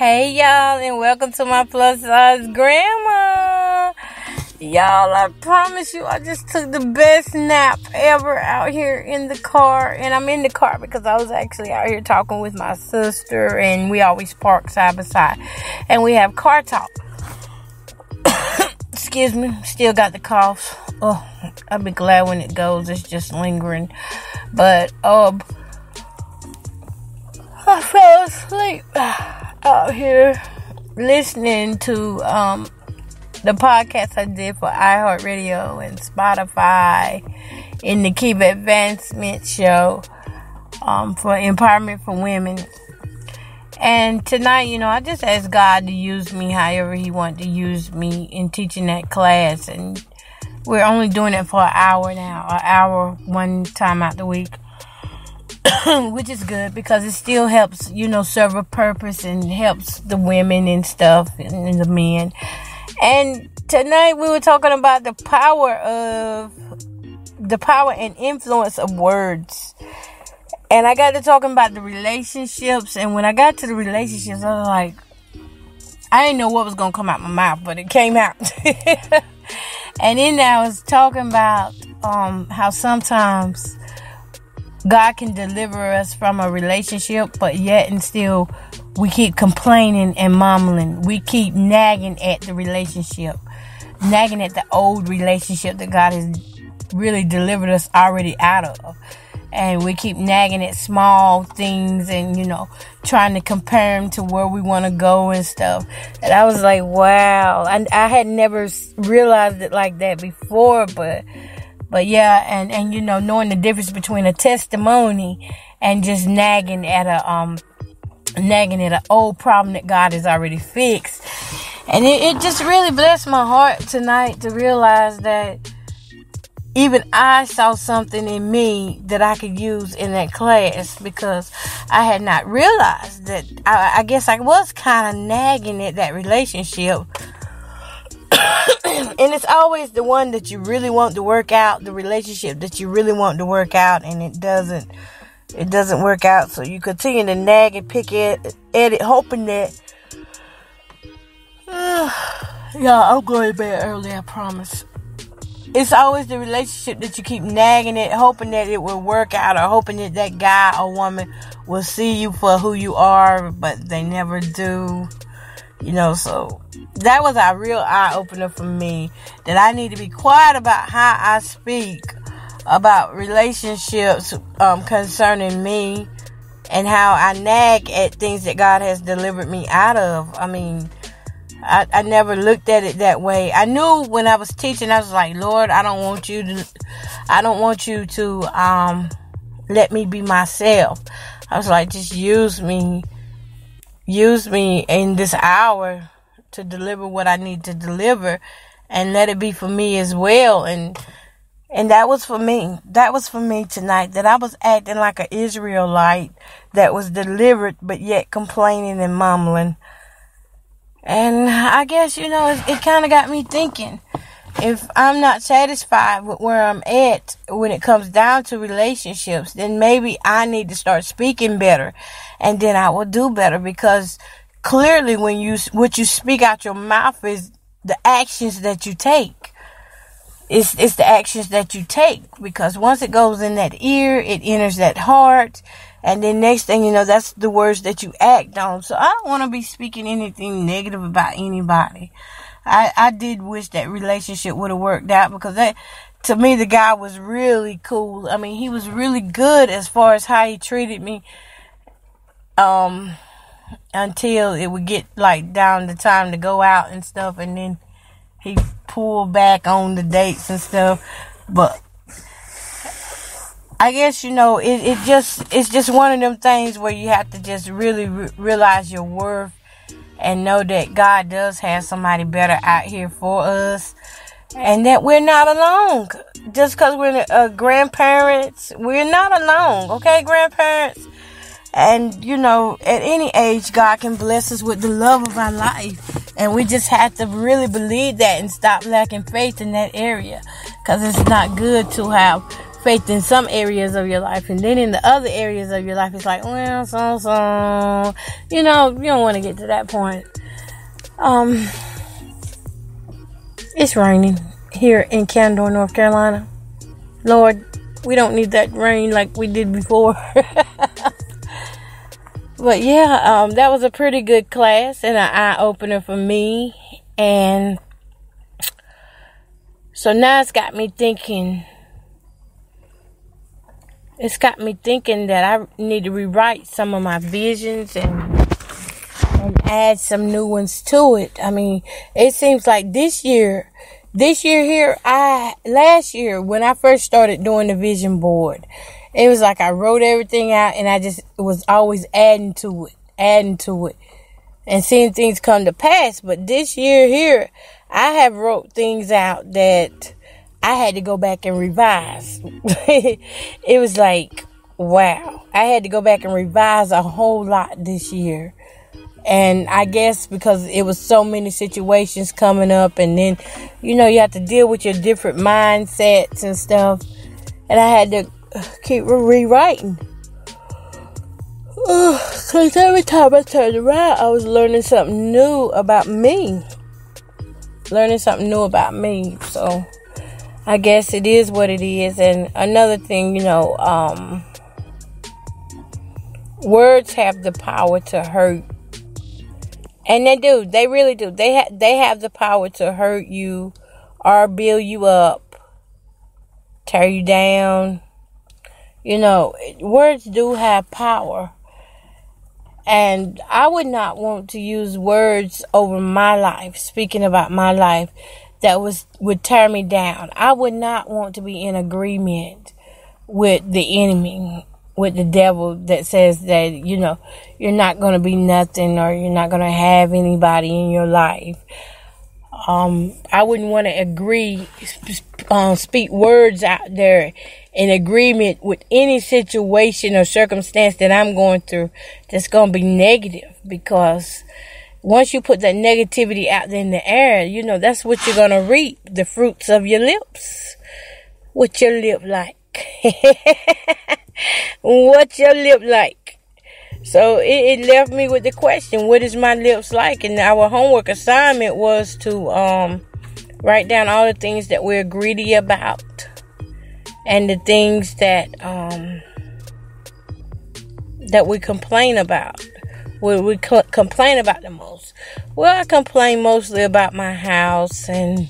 Hey y'all, and welcome to my plus size grandma. Y'all, I promise you, I just took the best nap ever out here in the car. And I'm in the car because I was actually out here talking with my sister, and we always park side by side. And we have car talk. Excuse me, still got the cough. Oh, I'll be glad when it goes. It's just lingering. But, I fell asleep out here listening to the podcast I did for iHeartRadio and Spotify in the Keep Advancement show for empowerment for women. And tonight, I just asked God to use me however He wanted to use me in teaching that class. And we're only doing it for an hour now, an hour one time out the week. Which is good because it still helps, serve a purpose and helps the women and stuff and the men. And tonight we were talking about the power and influence of words. And I got to talking about the relationships. And when I got to the relationships, I was like, I didn't know what was going to come out my mouth, but it came out. And then I was talking about how sometimes God can deliver us from a relationship, but yet and still we keep complaining and mumbling. We keep nagging at the relationship, nagging at the old relationship that God has really delivered us already out of. And we keep nagging at small things and, trying to compare them to where we want to go and stuff. And I was like, wow. I had never realized it like that before, But yeah, and knowing the difference between a testimony and just nagging at an old problem that God has already fixed. And it just really blessed my heart tonight to realize that even I saw something in me that I could use in that class, because I had not realized that I guess I was kind of nagging at that relationship. And it's always the one that you really want to work out, the relationship that you really want to work out, and it doesn't work out. So you continue to nag and pick at it, hoping that I'm going to bed early, I promise. It's always the relationship that you keep nagging at, hoping that it will work out, or hoping that that guy or woman will see you for who you are, but they never do. So that was a real eye-opener for me, that I need to be quiet about how I speak about relationships concerning me, and how I nag at things that God has delivered me out of. I mean, I never looked at it that way. I knew when I was teaching, I was like, Lord, I don't want you to let me be myself. I was like, just use me in this hour to deliver what I need to deliver, and let it be for me as well. And that was for me. That was for me tonight, that I was acting like an Israelite that was delivered, but yet complaining and mumbling. And I guess, it kind of got me thinking, if I'm not satisfied with where I'm at when it comes down to relationships, then maybe I need to start speaking better, and then I will do better, because clearly what you speak out your mouth is the actions that you take. It's the actions that you take, because once it goes in that ear, it enters that heart, and then next thing you know, that's the words that you act on. So I don't want to be speaking anything negative about anybody. I did wish that relationship would have worked out, because to me, the guy was really cool. I mean, he was really good as far as how he treated me, until it would get down the time to go out and stuff, and then he pulled back on the dates and stuff. But I guess, it's just one of them things where you have to just really realize your worth, and know that God does have somebody better out here for us, and that we're not alone. Just because we're grandparents, we're not alone, okay, grandparents? And, at any age, God can bless us with the love of our life. And we just have to really believe that and stop lacking faith in that area. Because it's not good to have faith in some areas of your life, and then in the other areas of your life, it's like, well, so, you don't want to get to that point. It's raining here in Candor, North Carolina. Lord, we don't need that rain like we did before. But yeah, that was a pretty good class and an eye-opener for me. And so now it's got me thinking that I need to rewrite some of my visions and add some new ones to it. I mean, it seems like last year when I first started doing the vision board, it was like I wrote everything out and I just was always adding to it and seeing things come to pass. But this year here, I have wrote things out that I had to go back and revise. It was like, wow. I had to go back and revise a whole lot this year. And I guess because it was so many situations coming up, and then, you have to deal with your different mindsets and stuff. And I had to keep rewriting. Because every time I turned around, I was learning something new about me. So I guess it is what it is. And another thing, words have the power to hurt. And they do. They really do. They have the power to hurt you or build you up, tear you down. Words do have power. And I would not want to use words over my life, speaking about my life, that would tear me down. I would not want to be in agreement with the enemy, with the devil that says that, you're not going to be nothing or you're not going to have anybody in your life. I wouldn't want to speak words out there in agreement with any situation or circumstance that I'm going through that's going to be negative, because once you put that negativity out there in the air, that's what you're going to reap, the fruits of your lips. What your lip like? What your lip like? So it left me with the question, what is my lips like? And our homework assignment was to write down all the things that we're greedy about and the things that we complain about. What we complain about the most. Well, I complain mostly about my house and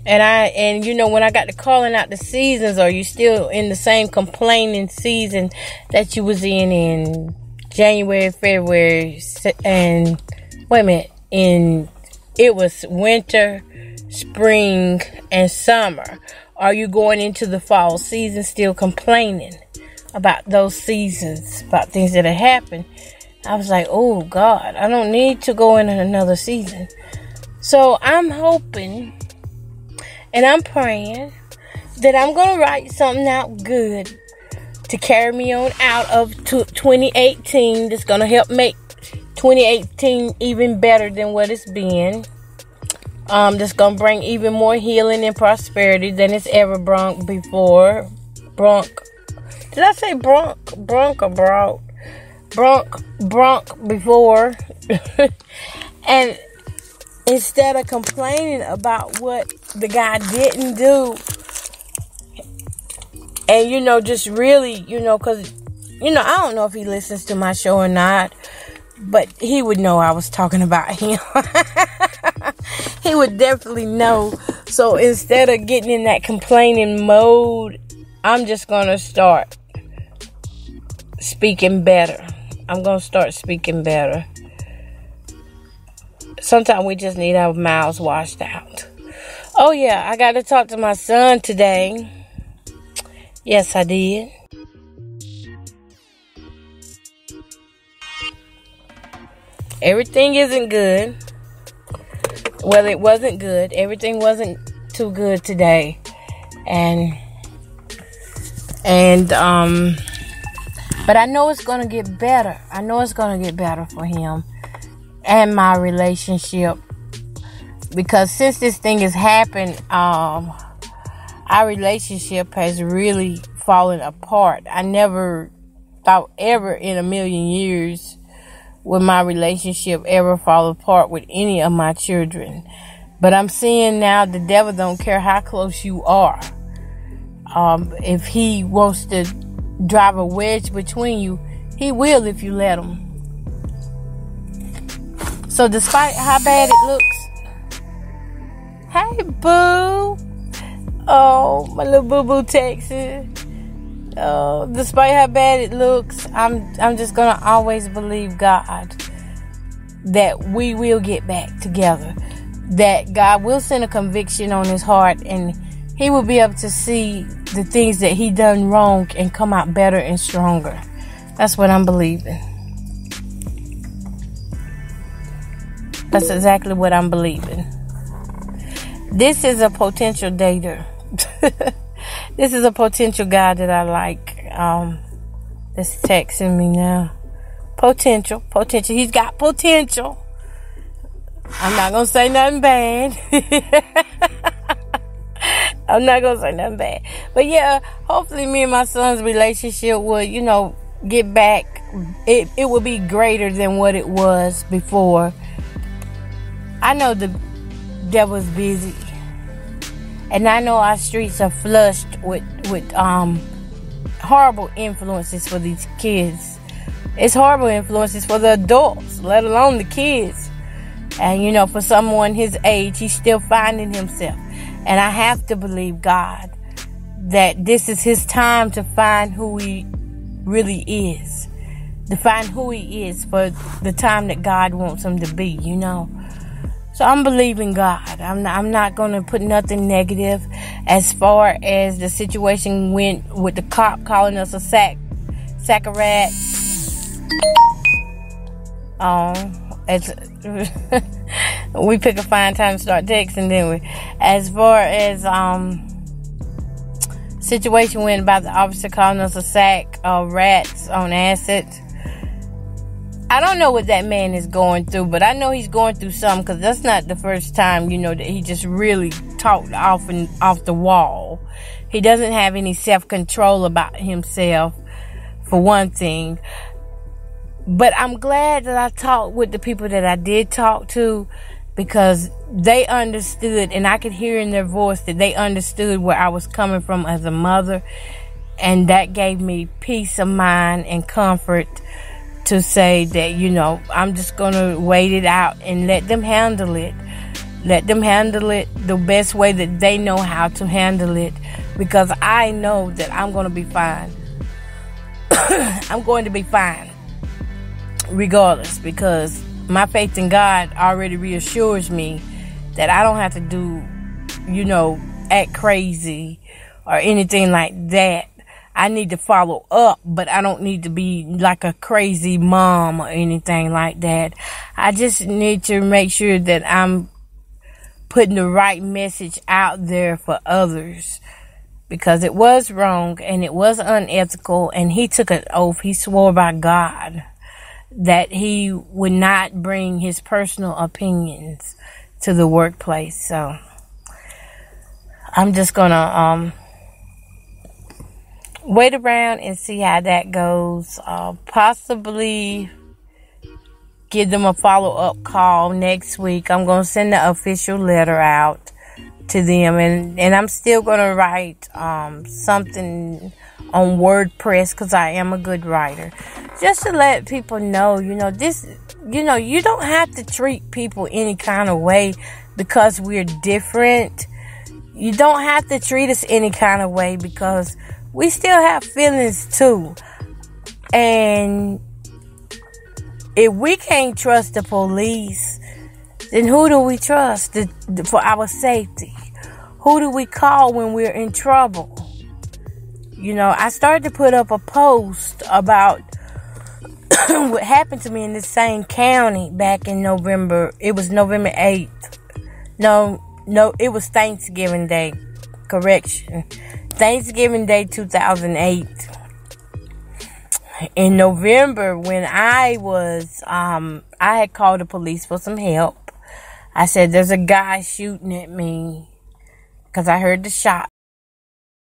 when I got to calling out the seasons, are you still in the same complaining season that you was in January, February, and it was winter, spring, and summer. Are you going into the fall season still complaining about those seasons, about things that have happened? I was like, oh God, I don't need to go in another season. So I'm hoping and I'm praying that I'm going to write something out good to carry me on out of 2018 that's going to help make 2018 even better than what it's been. That's going to bring even more healing and prosperity than it's ever brought before. Did I say bronk or brought? Bronk before. And instead of complaining about what the guy didn't do, and just really, because I don't know if he listens to my show or not, but he would know I was talking about him. He would definitely know. So instead of getting in that complaining mode, I'm just gonna start speaking better. I'm gonna start speaking better. Sometimes we just need our mouths washed out. Oh yeah, I got to talk to my son today. Yes, I did. Everything isn't good. Well, it wasn't good. Everything wasn't too good today. But I know it's going to get better. I know it's going to get better for him and my relationship. Because since this thing has happened, our relationship has really falling apart. I never thought ever in a million years would my relationship ever fall apart with any of my children. But I'm seeing now the devil don't care how close you are. If he wants to drive a wedge between you, he will if you let him. So despite how bad it looks, hey boo, oh my little boo boo texting. Despite how bad it looks, I'm just gonna always believe God that we will get back together. That God will send a conviction on his heart, and he will be able to see the things that he done wrong and come out better and stronger. That's what I'm believing. That's exactly what I'm believing. This is a potential dater. This is a potential guy that I like. That's texting me now. Potential. He's got potential. I'm not gonna say nothing bad. I'm not gonna say nothing bad. But yeah, hopefully me and my son's relationship will, get back. It will be greater than what it was before. I know the devil's busy. And I know our streets are flushed with horrible influences for these kids. It's horrible influences for the adults, let alone the kids. And, for someone his age, he's still finding himself. And I have to believe God that this is his time to find who he really is. To find who he is for the time that God wants him to be, So I'm believing God. I'm not going to put nothing negative as far as the situation went with the cop calling us a sack of rats. We pick a fine time to start texting, didn't we? As far as situation went about the officer calling us a sack of rats on acid. I don't know what that man is going through, but I know he's going through something, because that's not the first time, that he just really talked off the wall. He doesn't have any self-control about himself, for one thing. But I'm glad that I talked with the people that I did talk to, because they understood, and I could hear in their voice that they understood where I was coming from as a mother, and that gave me peace of mind and comfort to say that, I'm just going to wait it out and let them handle it. Let them handle it the best way that they know how to handle it, because I know that I'm going to be fine. I'm going to be fine regardless, because my faith in God already reassures me that I don't have to do, act crazy or anything like that. I need to follow up, but I don't need to be like a crazy mom or anything like that. I just need to make sure that I'm putting the right message out there for others, because it was wrong and it was unethical, and he took an oath. He swore by God that he would not bring his personal opinions to the workplace. So I'm just gonna wait around and see how that goes. Possibly give them a follow-up call next week. I'm going to send the official letter out to them. And I'm still going to write something on WordPress, because I am a good writer. Just to let people know, you don't have to treat people any kind of way because we're different. You don't have to treat us any kind of way, because we still have feelings too. And if we can't trust the police, then who do we trust for our safety? Who do we call when we're in trouble? I started to put up a post about what happened to me in this same county back in November. It was November 8th. No, it was Thanksgiving Day. Correction. Thanksgiving Day 2008. In November, when I had called the police for some help. I said, there's a guy shooting at me, because I heard the shot